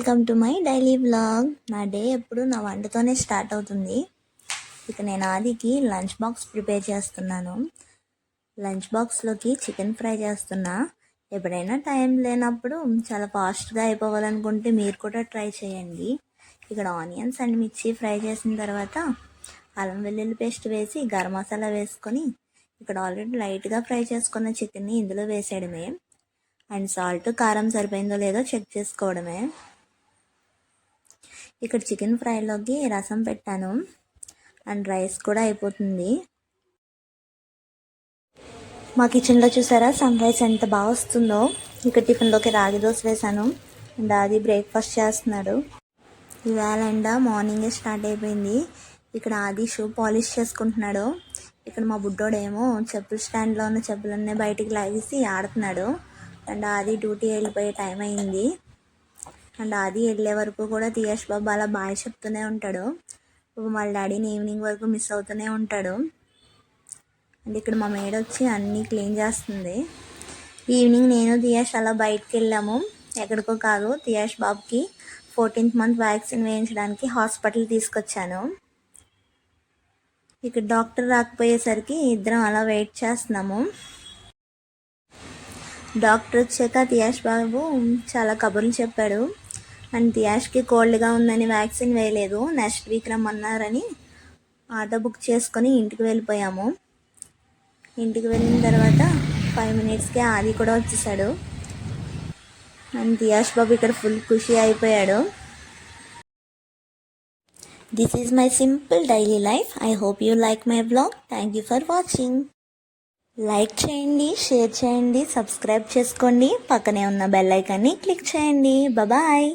Welcome to my daily vlog. నా day ఎప్పుడు నా వంటతోనే స్టార్ట్ అవుతుంది. ఇక నేను ఆదికి లంచ్ బాక్స్ ప్రిపేర్ చేస్తున్నాను. లంచ్ బాక్స్లోకి చికెన్ ఫ్రై చేస్తున్నా. ఎప్పుడైనా టైం లేనప్పుడు చాలా ఫాస్ట్గా అయిపోవాలనుకుంటే మీరు కూడా ట్రై చేయండి. ఇక్కడ ఆనియన్స్ అండ్ మిర్చి ఫ్రై చేసిన తర్వాత అల్లం వెల్లుల్లి పేస్ట్ వేసి గరం మసాలా వేసుకొని ఇక్కడ ఆల్రెడీ లైట్గా ఫ్రై చేసుకున్న చికెన్ని ఇందులో వేసేయడమే. అండ్ సాల్ట్ కారం సరిపోయిందో లేదో చెక్ చేసుకోవడమే. ఇక్కడ చికెన్ ఫ్రైలోకి రసం పెట్టాను అండ్ రైస్ కూడా అయిపోతుంది. మా కిచెన్లో చూసారా సన్ రైస్ ఎంత బాగా వస్తుందో. ఇక్కడ టిఫిన్లోకి రాగి దోశ వేసాను అండ్ అది బ్రేక్ఫాస్ట్ చేస్తున్నాడు. ఇవాళ ఎండ మార్నింగే స్టార్ట్ అయిపోయింది. ఇక్కడ ఆది షూ పాలిష్ చేసుకుంటున్నాడు. ఇక్కడ మా బుడ్డోడేమో చెప్పుల స్టాండ్లో ఉన్న చెప్పులన్నీ బయటికి లాగేసి ఆడుతున్నాడు. అండ్ ఆది డ్యూటీ వెళ్ళిపోయే టైం అయింది. అండ్ ఆది వెళ్ళే వరకు కూడా తీయేష్ బాబు అలా బాయ్ చెప్తూనే ఉంటాడు. వాళ్ళ డాడీని ఈవినింగ్ వరకు మిస్ అవుతూనే ఉంటాడు. అండ్ ఇక్కడ మా మేడ వచ్చి అన్నీ క్లీన్ చేస్తుంది. ఈవినింగ్ నేను తీయేష్ అలా బయటకు వెళ్ళాము. ఎక్కడికో కాదు, తీయేష్ బాబుకి 14th మంత్ వ్యాక్సిన్ వేయించడానికి హాస్పిటల్ తీసుకొచ్చాను. ఇక్కడ డాక్టర్ రాకపోయేసరికి ఇద్దరం అలా వెయిట్ చేస్తున్నాము. డాక్టర్ వచ్చాక తీయాష్ బాబు చాలా కబుర్లు చెప్పాడు. అండ్ తీయాష్కి కోల్డ్గా ఉందని వ్యాక్సిన్ వేయలేదు, నెక్స్ట్ వీక్ రమ్మన్నారని ఆటో బుక్ చేసుకొని ఇంటికి వెళ్ళిపోయాము. ఇంటికి వెళ్ళిన తర్వాత 5 minutesకే ఆది కూడా వచ్చేసాడు. అండ్ తీయాష్ బాబు ఇక్కడ ఫుల్ ఖుషి అయిపోయాడు. This is my simple daily life. I hope you like my blog. Thank you for watching. Like చేయండి, షేర్ చేయండి, సబ్స్క్రైబ్ చేసుకోండి, పక్కనే ఉన్న బెల్ ఐకాన్ని క్లిక్ చేయండి. బాయ్.